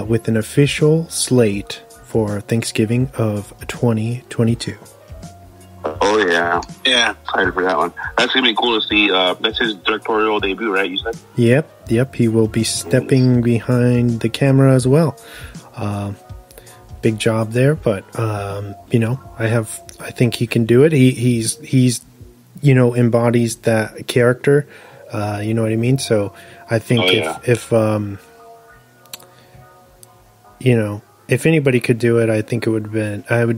with an official slate for Thanksgiving of 2022. Oh, yeah. Yeah, excited for that one. That's going to be cool to see. That's his directorial debut, right, you said? Yep. He will be stepping behind the camera as well. Big job there, but, I think he can do it. He's embodies that character. You know what I mean? So I think if anybody could do it, I think it would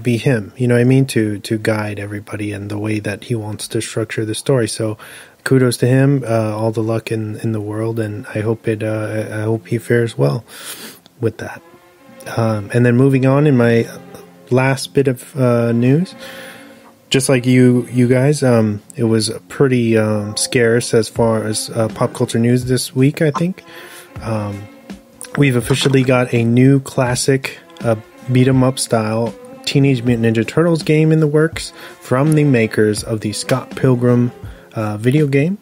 be him, you know what I mean, to guide everybody in the way that he wants to structure the story. So kudos to him, all the luck in the world, and I hope he fares well with that. And then moving on in my last bit of news, just like you guys, it was pretty scarce as far as pop culture news this week, I think. We've officially got a new classic beat-em-up style Teenage Mutant Ninja Turtles game in the works from the makers of the Scott Pilgrim video game.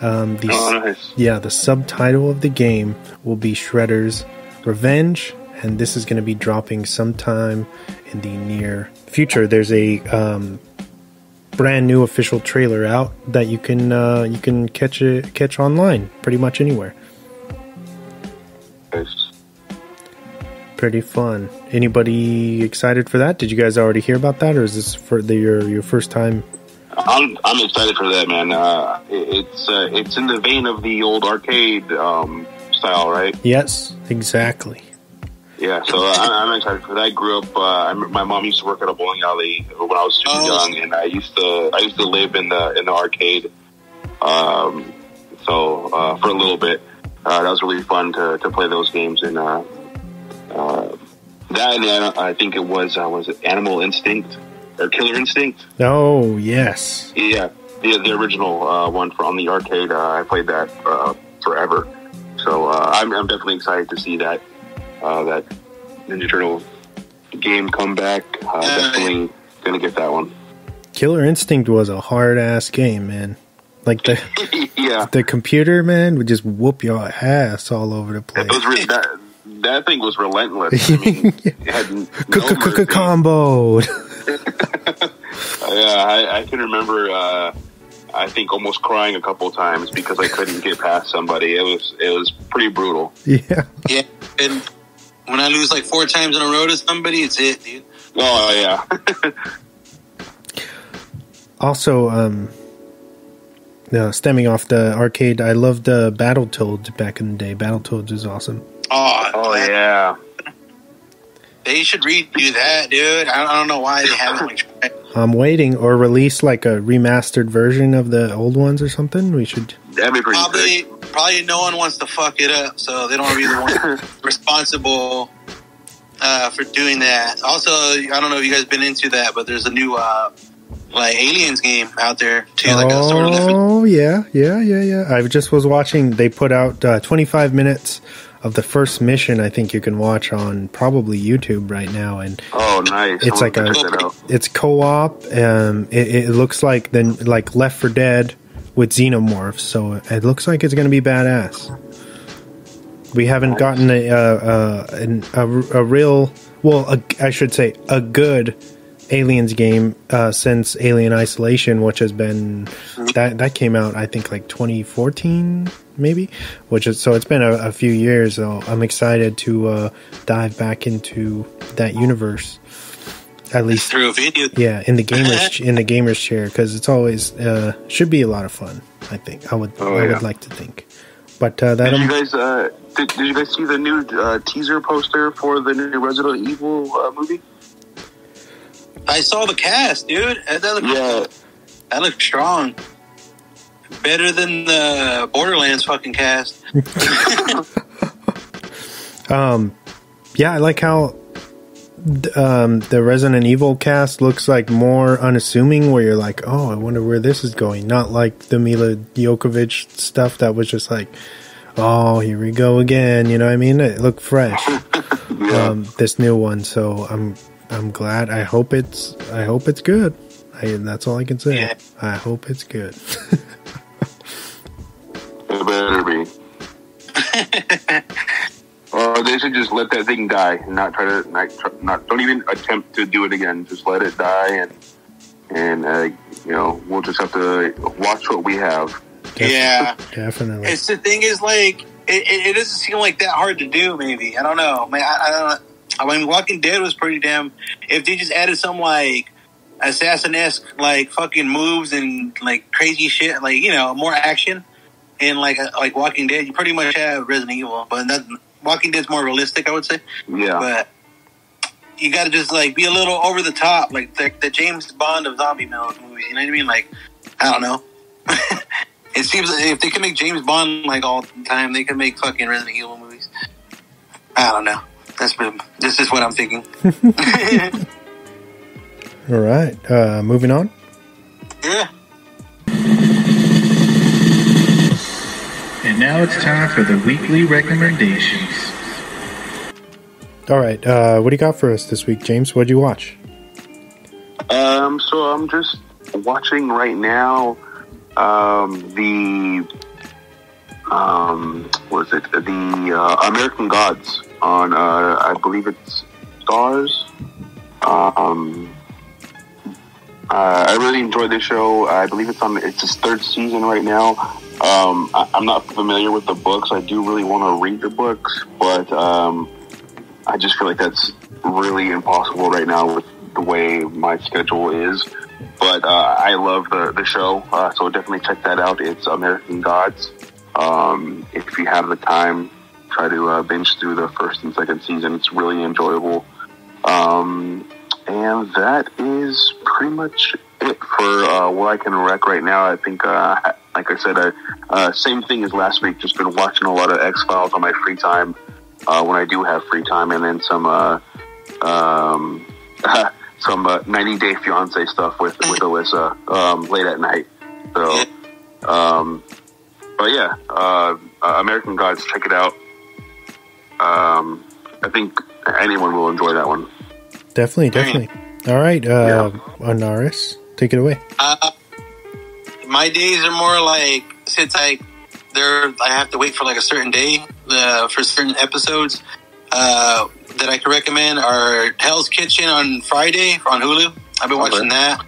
Nice. Yeah, the subtitle of the game will be Shredder's Revenge, and this is going to be dropping sometime in the near future. There's a brand new official trailer out that you can catch online pretty much anywhere. Pretty fun. Anybody excited for that? Did you guys already hear about that, or is this for your first time? I'm excited for that, man. It's in the vein of the old arcade style, right? Yes, exactly. Yeah, so I'm excited for that. I grew up. My mom used to work at a bowling alley when I was super young, and I used to live in the arcade. For a little bit, that was really fun to play those games, and I think it was it Animal Instinct or Killer Instinct? Oh yes, yeah, the original one on the arcade. I played that forever, so I'm definitely excited to see that Ninja Turtle game come back. Definitely gonna get that one. Killer Instinct was a hard ass game, man. Like the computer, man, would just whoop your ass all over the place. That thing was relentless. I mean, it had comboed. Yeah, I can remember. I think almost crying a couple times because I couldn't get past somebody. It was pretty brutal. Yeah. Yeah, and when I lose like 4 times in a row to somebody, it's it, dude. Oh yeah. Also, stemming off the arcade, I loved Battletoads back in the day. Battletoads was awesome. Oh yeah. They should redo that, dude. I don't know why they haven't. I'm waiting, or release like a remastered version of the old ones or something. We should. That'd be pretty probably no one wants to fuck it up, so they don't want to be the one responsible for doing that. Also, I don't know if you guys been into that, but there's a new Aliens game out there too. Oh yeah. I just was watching. They put out 25 minutes of the first mission. I think you can watch on probably YouTube right now, and nice. It's it's co-op. It looks like Left 4 Dead with xenomorphs, so it looks like it's going to be badass. We haven't gotten a real, I should say a good Aliens game since Alien Isolation, which has been that came out I think like 2014 maybe, so it's been a few years. So I'm excited to dive back into that universe, at least through a video. Yeah, in the gamers chair, because it's always should be a lot of fun. I think I would like to think. But did you guys see the new teaser poster for the new Resident Evil movie? I saw the cast, dude. That looks strong. Better than the Borderlands fucking cast. Yeah, I like how the Resident Evil cast looks like more unassuming, where you're like, oh, I wonder where this is going. Not like the Mila Jokovic stuff that was just like, oh, here we go again. You know what I mean? It looked fresh. This new one, so I'm glad. I hope it's good. That's all I can say. Yeah. I hope it's good. It better be. they should just let that thing die and not try to don't even attempt to do it again. Just let it die, and we'll just have to watch what we have. Yeah, definitely. It's the thing is like it doesn't seem like that hard to do. Maybe I don't know. I don't know. I mean, Walking Dead was pretty damn. If they just added some like assassin-esque like fucking moves and like crazy shit, like more action, and like Walking Dead, you pretty much have Resident Evil, but Walking Dead's more realistic, I would say. Yeah, but you got to just like be a little over the top, like the James Bond of zombie movies. You know what I mean? Like, I don't know. It seems like if they can make James Bond like all the time, they can make fucking Resident Evil movies. I don't know. This is what I'm thinking. All right. Moving on. Yeah. And now it's time for the weekly recommendations. All right. What do you got for us this week, James? What'd you watch? So I'm just watching right now the American Gods on I believe it's Stars. I really enjoyed this show. I believe it's its third season right now. I'm not familiar with the books. I do really want to read the books, but I just feel like that's really impossible right now with the way my schedule is. But I love the show, so definitely check that out. It's American Gods. If you have the time, try to binge through the first and second season. It's really enjoyable. And that is pretty much it for what I can rec right now. I think, like I said, same thing as last week. Just been watching a lot of X-Files on my free time when I do have free time, and then some 90 Day Fiancé stuff with Alyssa late at night. So, but yeah, American Gods, check it out. I think anyone will enjoy that one. Definitely. All right, Anaris, take it away. My days are more like, since I have to wait for like a certain day for certain episodes that I can recommend are Hell's Kitchen on Friday on Hulu. I've been watching that.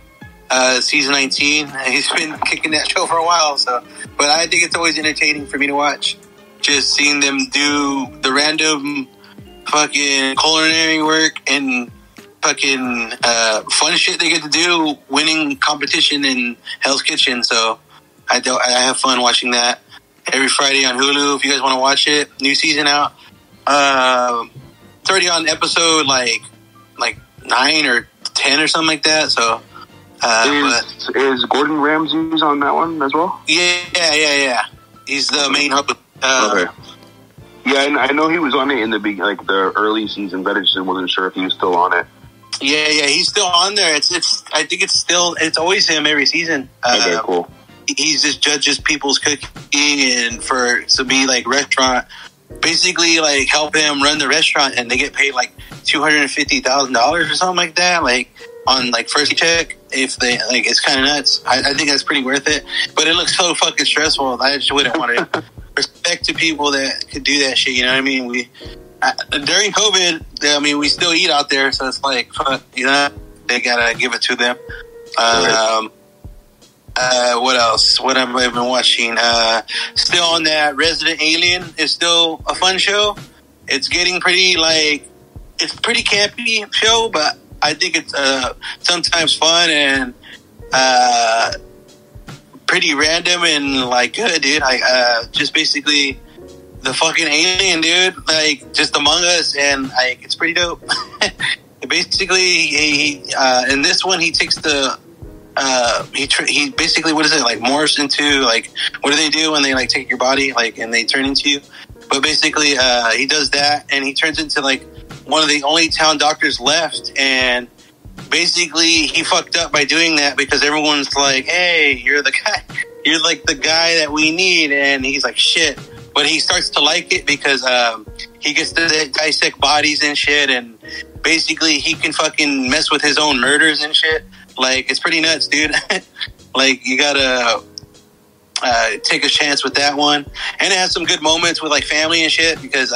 Season 19. He's been kicking that show for a while, but I think it's always entertaining for me to watch. Just seeing them do the random fucking culinary work and fucking fun shit they get to do, winning competition in Hell's Kitchen. So I have fun watching that every Friday on Hulu. If you guys want to watch it, new season out. It's already on episode like 9 or 10 or something like that. So is Gordon Ramsay's on that one as well? Yeah. He's the main hub. Okay. Yeah, and I know he was on it in the early seasons. I just wasn't sure if he was still on it. Yeah, he's still on there. I think it's always him every season. Okay, cool. He just judges people's cooking and to be like restaurant, basically like help him run the restaurant, and they get paid like $250,000 or something like that, like on like first check. If they like, it's kind of nuts. I think that's pretty worth it, but it looks so fucking stressful. I just wouldn't want to. Respect to people that could do that shit. You know what I mean? During COVID, I mean, we still eat out there, so it's like, fuck, they gotta give it to them. What else? What have I been watching? Still on that. Resident Alien is still a fun show. It's getting pretty it's pretty campy show, but I think it's sometimes fun and pretty random and like good, dude. Just basically the fucking alien, dude, like just among us, and like it's pretty dope. Basically, he in this one he takes the he basically, what is it, like morphs into, like, what do they do when they like take your body, like, and they turn into you? But basically he does that, and he turns into like one of the only town doctors left, and basically he fucked up by doing that because everyone's like, hey, you're like the guy that we need, and he's like, shit. But he starts to like it because he gets to dissect bodies and shit, and basically he can fucking mess with his own murders and shit. Like, it's pretty nuts, dude. Like, you gotta take a chance with that one. And it has some good moments with like family and shit, because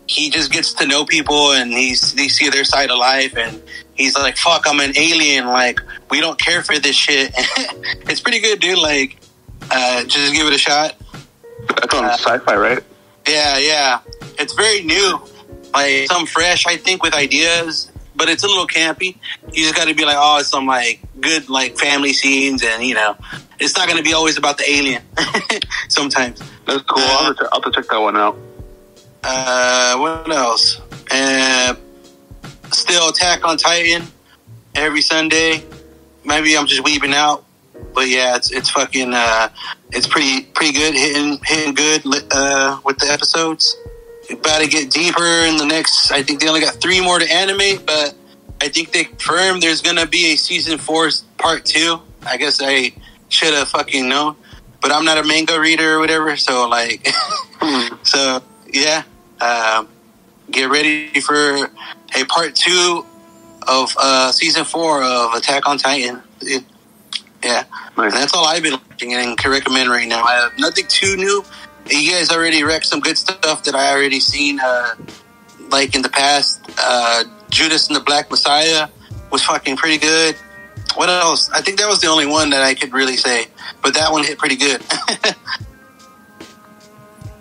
he just gets to know people and they see their side of life, and he's like, fuck, I'm an alien. Like, we don't care for this shit. It's pretty good, dude. Like, just give it a shot. That's on sci-fi, right? Yeah. It's very new. Like, some fresh, I think, with ideas, but it's a little campy. You just got to be like, oh, it's some, like, good, like, family scenes, and, you know, it's not going to be always about the alien sometimes. That's cool. I'll have to check that one out. What else? Still Attack on Titan every Sunday. Maybe I'm just weeping out, but yeah, it's fucking it's pretty good, hitting good with the episodes. About to get deeper in the next. I think they only got 3 more to animate, but I think they confirmed there's gonna be a season 4 part 2. I guess I should have fucking known, but I'm not a manga reader or whatever, so like, so yeah. Get ready for a part 2 of season 4 of Attack on Titan. Yeah, nice. That's all I've been watching and can recommend right now. I have nothing too new. You guys already wrecked some good stuff that I already seen, like in the past. Judas and the Black Messiah was fucking pretty good. What else? I think that was the only one that I could really say, but that one hit pretty good.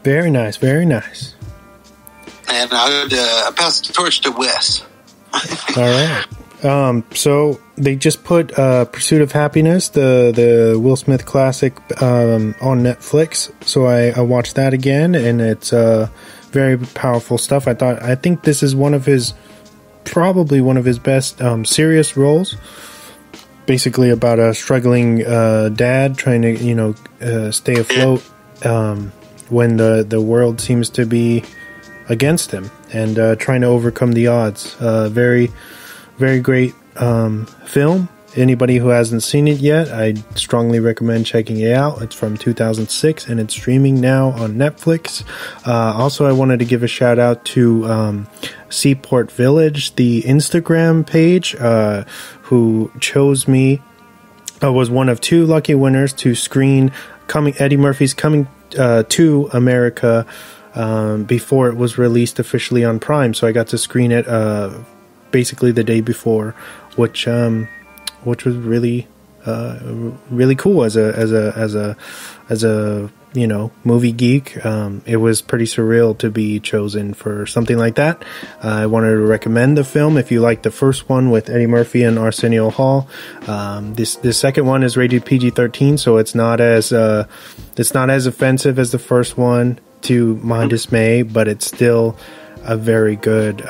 Very nice, very nice. And I'll pass the torch to Wes. All right. So they just put Pursuit of Happiness, the Will Smith classic, on Netflix. So I watched that again, and it's very powerful stuff. I think this is probably one of his best serious roles. Basically about a struggling dad trying to stay afloat when the world seems to be against him, and trying to overcome the odds. Very, very great film. Anybody who hasn't seen it yet, I strongly recommend checking it out. It's from 2006, and it's streaming now on Netflix. Also, I wanted to give a shout out to Seaport Village, the Instagram page, who chose me. I was one of 2 lucky winners to screen Eddie Murphy's Coming to America before it was released officially on Prime, so I got to screen it basically the day before, which was really cool as a movie geek. It was pretty surreal to be chosen for something like that. I wanted to recommend the film if you like the first one with Eddie Murphy and Arsenio Hall. This second one is rated PG-13, so it's not as offensive as the first one, to my dismay, but it's still a very good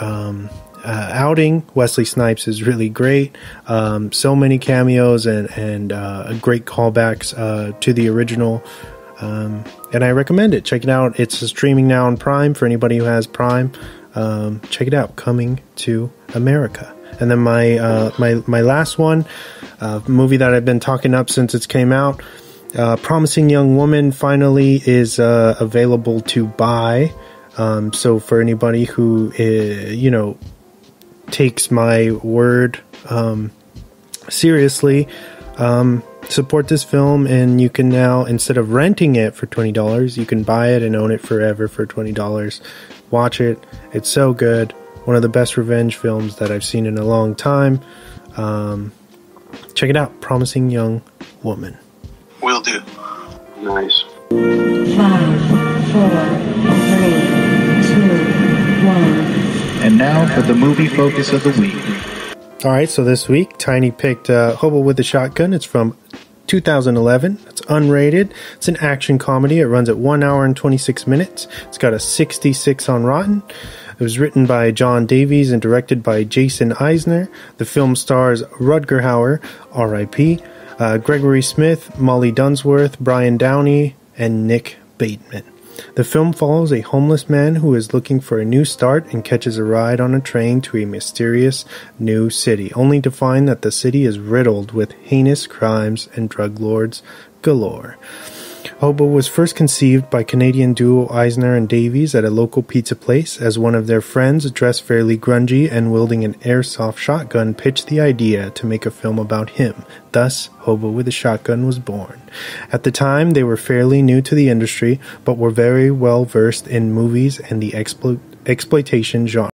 outing. Wesley Snipes is really great. So many cameos and great callbacks to the original. And I recommend it. Check it out. It's streaming now on Prime for anybody who has Prime. Check it out. Coming to America. And then my last one, movie that I've been talking up since it came out, Promising Young Woman, finally is available to buy. So for anybody who takes my word seriously, support this film, and you can now, instead of renting it for $20, you can buy it and own it forever for $20. Watch it. It's so good. One of the best revenge films that I've seen in a long time. Check it out. Promising Young Woman. Will do. Nice. 5, 4, 3, 2, 1. And now for the movie focus of the week. Alright, so this week, Tiny picked Hobo with a Shotgun. It's from 2011. It's unrated. It's an action comedy. It runs at 1 hour and 26 minutes. It's got a 66 on Rotten. It was written by John Davies and directed by Jason Eisner. The film stars Rutger-Hauer, R.I.P., Gregory Smith, Molly Dunsworth, Brian Downey, and Nick Bateman. The film follows a homeless man who is looking for a new start and catches a ride on a train to a mysterious new city, only to find that the city is riddled with heinous crimes and drug lords galore. Hobo was first conceived by Canadian duo Eisner and Davies at a local pizza place as one of their friends, dressed fairly grungy and wielding an airsoft shotgun, pitched the idea to make a film about him. Thus, Hobo with a Shotgun was born. At the time, they were fairly new to the industry, but were very well versed in movies and the exploitation genre.